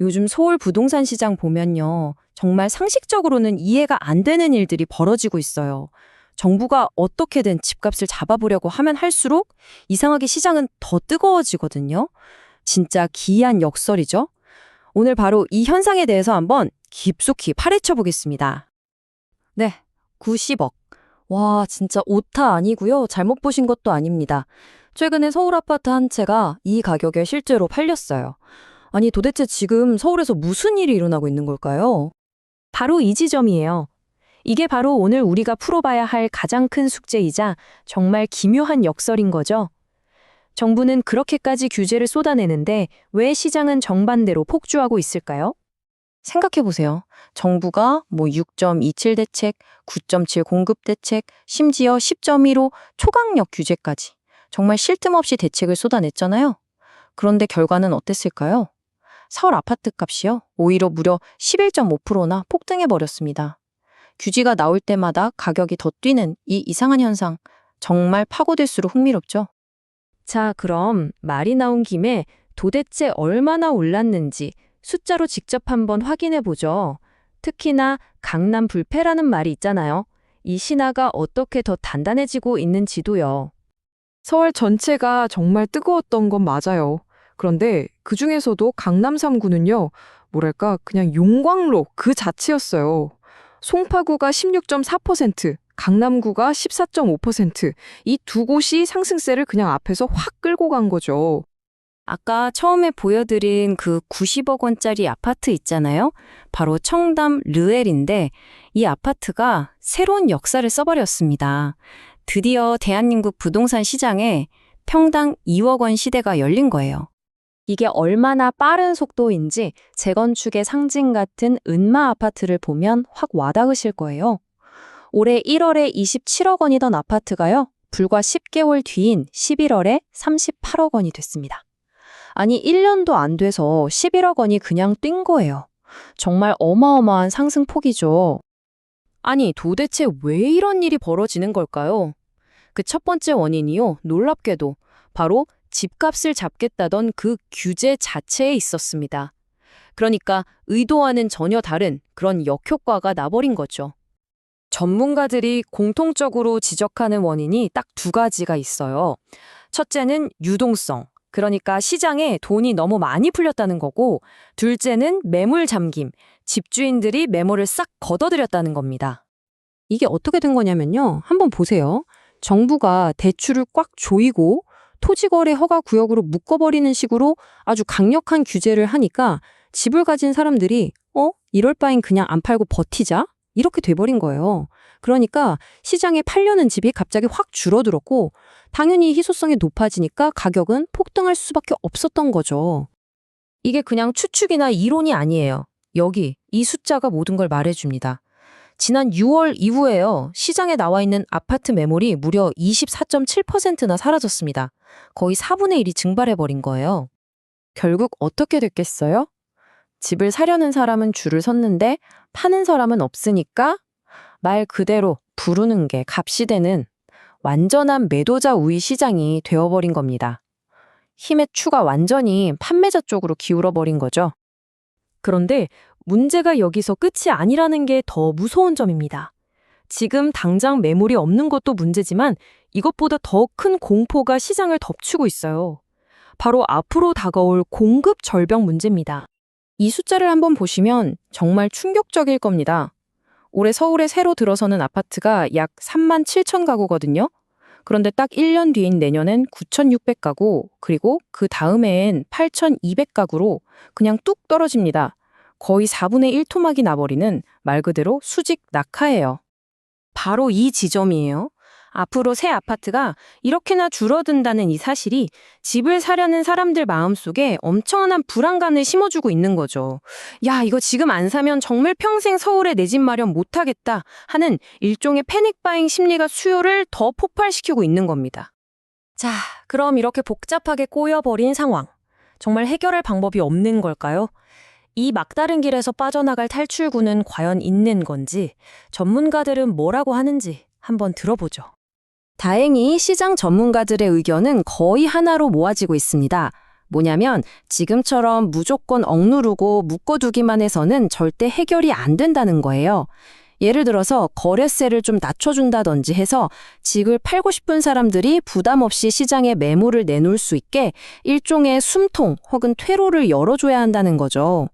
요즘 서울 부동산 시장 보면요. 정말 상식적으로는 이해가 안 되는 일들이 벌어지고 있어요. 정부가 어떻게든 집값을 잡아보려고 하면 할수록 이상하게 시장은 더 뜨거워지거든요. 진짜 기이한 역설이죠. 오늘 바로 이 현상에 대해서 한번 깊숙이 파헤쳐 보겠습니다. 네, 90억. 와, 진짜 오타 아니고요. 잘못 보신 것도 아닙니다. 최근에 서울 아파트 한 채가 이 가격에 실제로 팔렸어요. 아니, 도대체 지금 서울에서 무슨 일이 일어나고 있는 걸까요? 바로 이 지점이에요. 이게 바로 오늘 우리가 풀어봐야 할 가장 큰 숙제이자 정말 기묘한 역설인 거죠. 정부는 그렇게까지 규제를 쏟아내는데 왜 시장은 정반대로 폭주하고 있을까요? 생각해보세요. 정부가 6.27 대책, 9.7 공급 대책, 심지어 10.15 초강력 규제까지 정말 쉴 틈 없이 대책을 쏟아냈잖아요. 그런데 결과는 어땠을까요? 서울 아파트 값이요. 오히려 무려 11.5%나 폭등해버렸습니다. 규제가 나올 때마다 가격이 더 뛰는 이 이상한 현상, 정말 파고들수록 흥미롭죠? 자, 그럼 말이 나온 김에 도대체 얼마나 올랐는지 숫자로 직접 한번 확인해 보죠. 특히나 강남 불패라는 말이 있잖아요. 이 신화가 어떻게 더 단단해지고 있는지도요. 서울 전체가 정말 뜨거웠던 건 맞아요. 그런데 그중에서도 강남 3구는요, 뭐랄까, 그냥 용광로 그 자체였어요. 송파구가 16.4%, 강남구가 14.5%, 이 두 곳이 상승세를 그냥 앞에서 확 끌고 간 거죠. 아까 처음에 보여드린 그 90억 원짜리 아파트 있잖아요. 바로 청담 르엘인데 이 아파트가 새로운 역사를 써버렸습니다. 드디어 대한민국 부동산 시장에 평당 2억 원 시대가 열린 거예요. 이게 얼마나 빠른 속도인지 재건축의 상징 같은 은마 아파트를 보면 확 와닿으실 거예요. 올해 1월에 27억 원이던 아파트가요. 불과 10개월 뒤인 11월에 38억 원이 됐습니다. 아니 1년도 안 돼서 11억 원이 그냥 뛴 거예요. 정말 어마어마한 상승폭이죠. 아니 도대체 왜 이런 일이 벌어지는 걸까요? 그 첫 번째 원인이요. 놀랍게도 바로 집값을 잡겠다던 그 규제 자체에 있었습니다. 그러니까 의도와는 전혀 다른 그런 역효과가 나버린 거죠. 전문가들이 공통적으로 지적하는 원인이 딱 두 가지가 있어요. 첫째는 유동성. 그러니까 시장에 돈이 너무 많이 풀렸다는 거고, 둘째는 매물 잠김, 집주인들이 매물을 싹 걷어들였다는 겁니다. 이게 어떻게 된 거냐면요. 한번 보세요. 정부가 대출을 꽉 조이고 토지거래 허가 구역으로 묶어버리는 식으로 아주 강력한 규제를 하니까 집을 가진 사람들이 이럴 바엔 그냥 안 팔고 버티자? 이렇게 돼버린 거예요. 그러니까 시장에 팔려는 집이 갑자기 확 줄어들었고 당연히 희소성이 높아지니까 가격은 폭등할 수밖에 없었던 거죠. 이게 그냥 추측이나 이론이 아니에요. 여기 이 숫자가 모든 걸 말해줍니다. 지난 6월 이후에요. 시장에 나와 있는 아파트 매물이 무려 24.7%나 사라졌습니다. 거의 4분의 1이 증발해버린 거예요. 결국 어떻게 됐겠어요? 집을 사려는 사람은 줄을 섰는데 파는 사람은 없으니까 말 그대로 부르는 게 값이 되는 완전한 매도자 우위 시장이 되어버린 겁니다. 힘의 추가 완전히 판매자 쪽으로 기울어버린 거죠. 그런데 문제가 여기서 끝이 아니라는 게 더 무서운 점입니다. 지금 당장 매물이 없는 것도 문제지만 이것보다 더 큰 공포가 시장을 덮치고 있어요. 바로 앞으로 다가올 공급 절벽 문제입니다. 이 숫자를 한번 보시면 정말 충격적일 겁니다. 올해 서울에 새로 들어서는 아파트가 약 3만 7천 가구거든요. 그런데 딱 1년 뒤인 내년엔 9,600가구, 그리고 그 다음해엔 8,200가구로 그냥 뚝 떨어집니다. 거의 4분의 1 토막이 나버리는 말 그대로 수직 낙하예요. 바로 이 지점이에요. 앞으로 새 아파트가 이렇게나 줄어든다는 이 사실이 집을 사려는 사람들 마음속에 엄청난 불안감을 심어주고 있는 거죠. 야, 이거 지금 안 사면 정말 평생 서울에 내 집 마련 못하겠다 하는 일종의 패닉바잉 심리가 수요를 더 폭발시키고 있는 겁니다. 자, 그럼 이렇게 복잡하게 꼬여버린 상황. 정말 해결할 방법이 없는 걸까요? 이 막다른 길에서 빠져나갈 탈출구는 과연 있는 건지, 전문가들은 뭐라고 하는지 한번 들어보죠. 다행히 시장 전문가들의 의견은 거의 하나로 모아지고 있습니다. 뭐냐면 지금처럼 무조건 억누르고 묶어두기만 해서는 절대 해결이 안 된다는 거예요. 예를 들어서 거래세를 좀 낮춰준다든지 해서 집을 팔고 싶은 사람들이 부담 없이 시장에 매물을 내놓을 수 있게 일종의 숨통 혹은 퇴로를 열어줘야 한다는 거죠.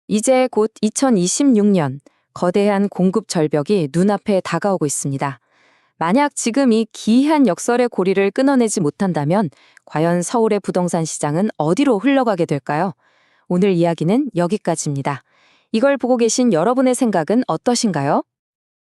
이제 곧 2026년, 거대한 공급 절벽이 눈앞에 다가오고 있습니다. 만약 지금 이 기이한 역설의 고리를 끊어내지 못한다면 과연 서울의 부동산 시장은 어디로 흘러가게 될까요? 오늘 이야기는 여기까지입니다. 이걸 보고 계신 여러분의 생각은 어떠신가요?